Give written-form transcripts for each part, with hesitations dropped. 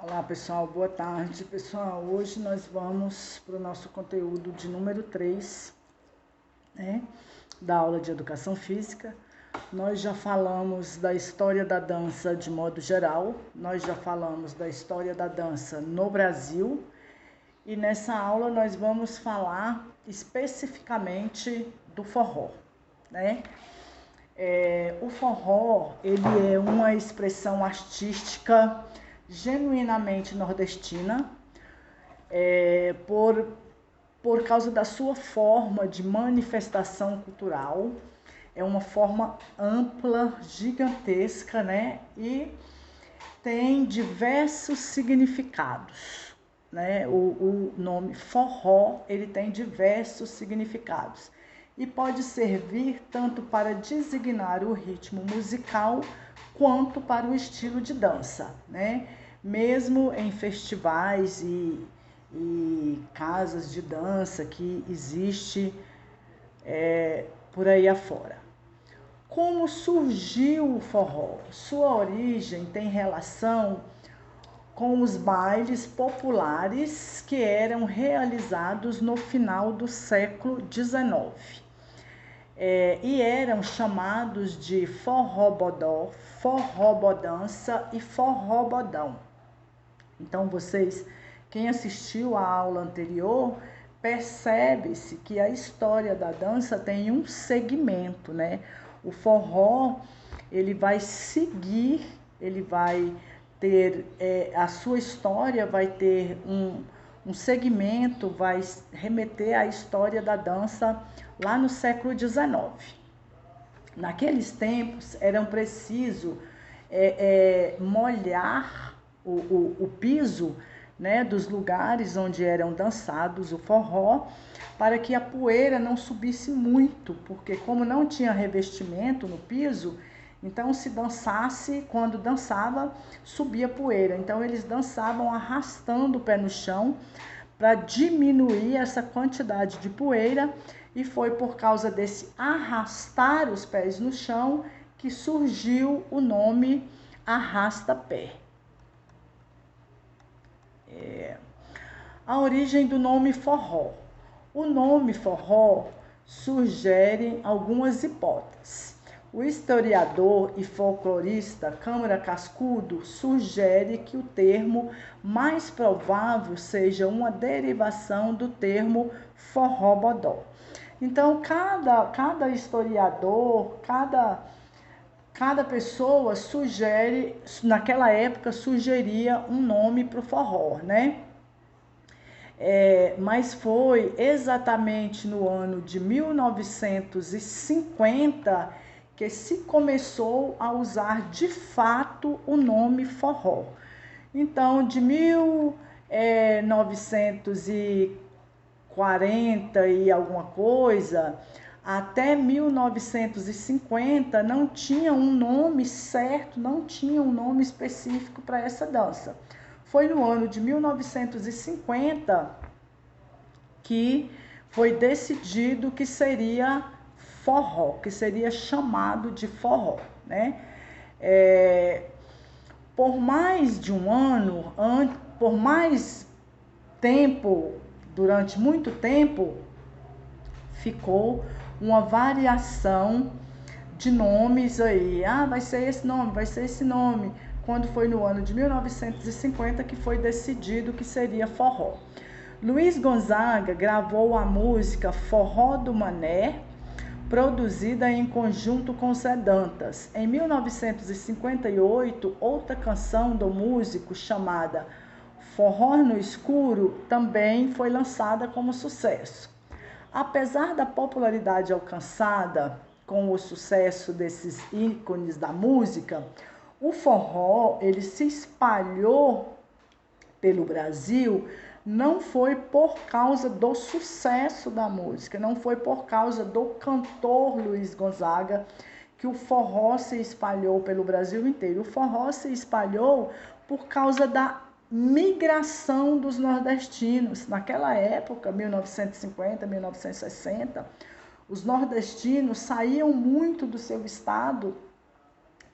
Olá pessoal, boa tarde pessoal. Hoje nós vamos para o nosso conteúdo de número 3, né, da aula de Educação Física. Nós já falamos da história da dança de modo geral, nós já falamos da história da dança no Brasil e nessa aula nós vamos falar especificamente do forró, né? O forró, ele é uma expressão artística genuinamente nordestina, por causa da sua forma de manifestação cultural. É uma forma ampla, gigantesca, né? E tem diversos significados, né? O nome forró, ele tem diversos significados e pode servir tanto para designar o ritmo musical quanto para o estilo de dança, né? Mesmo em festivais e casas de dança que existe por aí afora. Como surgiu o forró? Sua origem tem relação com os bailes populares que eram realizados no final do século XIX. E eram chamados de forrobodó, forrobodança e forrobodão. Então quem assistiu à aula anterior, percebe-se que a história da dança tem um segmento, né? O forró, ele vai seguir, ele vai ter, a sua história vai ter um segmento, vai remeter à história da dança lá no século XIX. Naqueles tempos, era preciso molhar o piso, né, dos lugares onde eram dançados o forró, para que a poeira não subisse muito, porque como não tinha revestimento no piso, então se dançasse, quando dançava, subia poeira. Então eles dançavam arrastando o pé no chão para diminuir essa quantidade de poeira, e foi por causa desse arrastar os pés no chão que surgiu o nome arrasta-pé. A origem do nome forró. O nome forró sugere algumas hipóteses. O historiador e folclorista Câmara Cascudo sugere que o termo mais provável seja uma derivação do termo forrobodó. Então, cada historiador, cada pessoa sugere, naquela época sugeria um nome para o forró, né? Mas foi exatamente no ano de 1950 que se começou a usar de fato o nome forró. Então, de 1940 e alguma coisa até 1950 não tinha um nome certo, não tinha um nome específico para essa dança. Foi no ano de 1950 que foi decidido que seria forró, que seria chamado de forró, né? Por mais de um ano, por mais tempo, durante muito tempo, ficou uma variação de nomes aí. Vai ser esse nome, vai ser esse nome. Quando foi no ano de 1950 que foi decidido que seria forró. Luiz Gonzaga gravou a música Forró do Mané, produzida em conjunto com Zé Dantas. Em 1958, outra canção do músico chamada Forró no Escuro também foi lançada como sucesso. Apesar da popularidade alcançada com o sucesso desses ícones da música, o forró, ele se espalhou pelo Brasil, não foi por causa do sucesso da música, não foi por causa do cantor Luiz Gonzaga que o forró se espalhou pelo Brasil inteiro. O forró se espalhou por causa da migração dos nordestinos. Naquela época, 1950, 1960, os nordestinos saíam muito do seu estado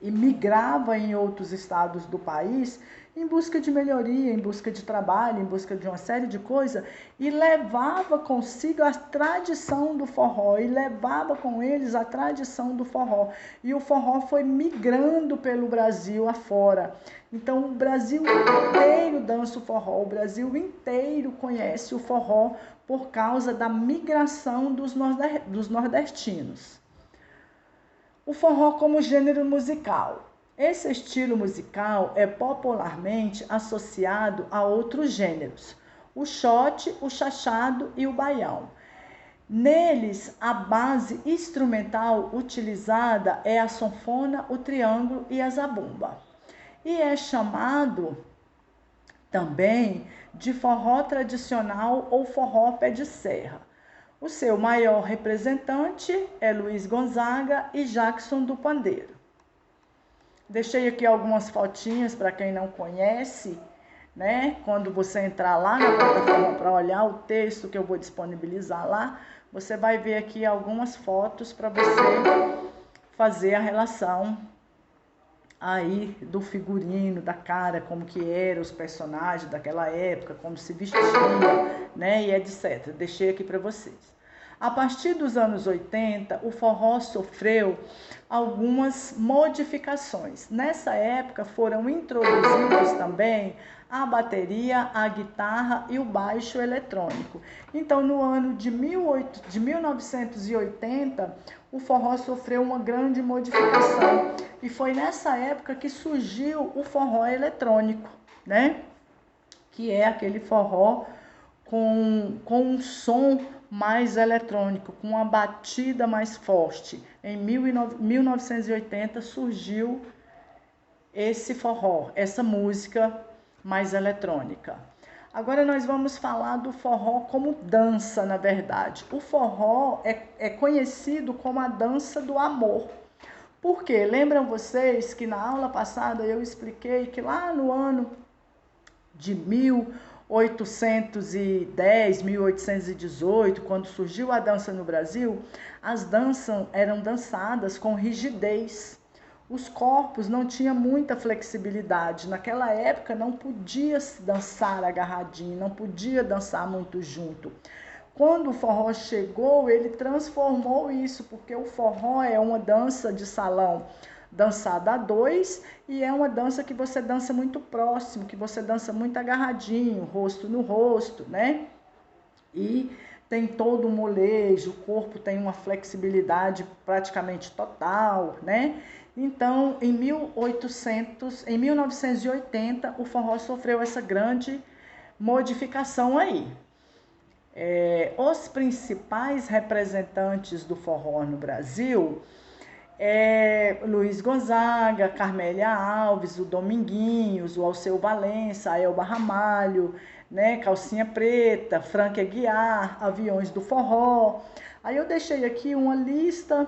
e migravam em outros estados do país em busca de melhoria, em busca de trabalho, em busca de uma série de coisas, e levava consigo a tradição do forró, e levava com eles a tradição do forró. E o forró foi migrando pelo Brasil afora. Então o Brasil inteiro dança o forró, o Brasil inteiro conhece o forró por causa da migração dos nordestinos. O forró como gênero musical. Esse estilo musical é popularmente associado a outros gêneros, o xote, o chachado e o baião. Neles, a base instrumental utilizada é a sanfona, o triângulo e a zabumba. E é chamado também de forró tradicional ou forró pé de serra. O seu maior representante é Luiz Gonzaga e Jackson do Pandeiro. Deixei aqui algumas fotinhas para quem não conhece, né? Quando você entrar lá na plataforma para olhar o texto que eu vou disponibilizar lá, você vai ver aqui algumas fotos para você fazer a relação aí do figurino, da cara, como que eram os personagens daquela época, como se vestia, né? E etc. Deixei aqui para vocês. A partir dos anos 80, o forró sofreu algumas modificações. Nessa época foram introduzidos também a bateria, a guitarra e o baixo eletrônico. Então, no ano de 1980, o forró sofreu uma grande modificação. E foi nessa época que surgiu o forró eletrônico, né? Que é aquele forró com um som mais eletrônico, com uma batida mais forte. Em 1980 surgiu esse forró, essa música mais eletrônica. Agora nós vamos falar do forró como dança, na verdade. O forró é conhecido como a dança do amor. Por quê? Lembram vocês que na aula passada eu expliquei que lá no ano de 1810, 1818, quando surgiu a dança no Brasil, as danças eram dançadas com rigidez. Os corpos não tinham muita flexibilidade. Naquela época não podia dançar agarradinho, não podia dançar muito junto. Quando o forró chegou, ele transformou isso, porque o forró é uma dança de salão dançada a dois, e é uma dança que você dança muito próximo, que você dança muito agarradinho, rosto no rosto, né? E tem todo um molejo, o corpo tem uma flexibilidade praticamente total, né? Então, em 1980, o forró sofreu essa grande modificação aí. Os principais representantes do forró no Brasil Luiz Gonzaga, Carmélia Alves, o Dominguinhos, o Alceu Valença, a Elba Ramalho, né, Calcinha Preta, Frank Aguiar, Aviões do Forró. Aí eu deixei aqui uma lista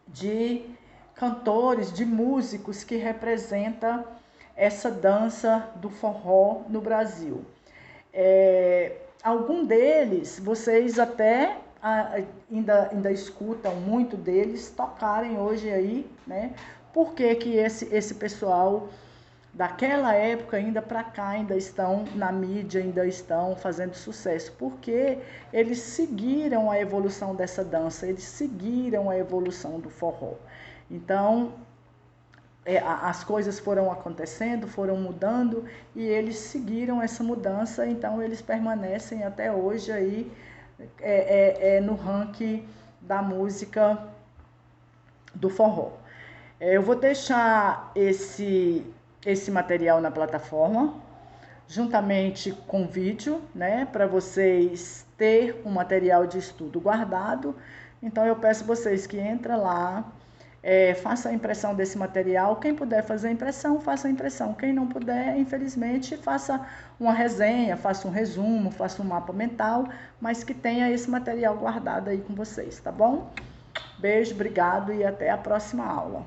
de cantores, de músicos que representam essa dança do forró no Brasil. Algum deles, vocês até ainda escutam muito deles tocarem hoje aí, né? Por que que esse pessoal daquela época ainda para cá ainda estão na mídia, ainda estão fazendo sucesso? Porque eles seguiram a evolução dessa dança, eles seguiram a evolução do forró. Então, as coisas foram acontecendo, foram mudando e eles seguiram essa mudança, então eles permanecem até hoje aí no ranking da música do forró. Eu vou deixar esse material na plataforma, juntamente com vídeo, né, para vocês ter um material de estudo guardado. Então eu peço vocês que entrem lá, faça a impressão desse material. Quem puder fazer a impressão, faça a impressão. Quem não puder, infelizmente, faça uma resenha, faça um resumo, faça um mapa mental, mas que tenha esse material guardado aí com vocês, tá bom? Beijo, obrigado e até a próxima aula.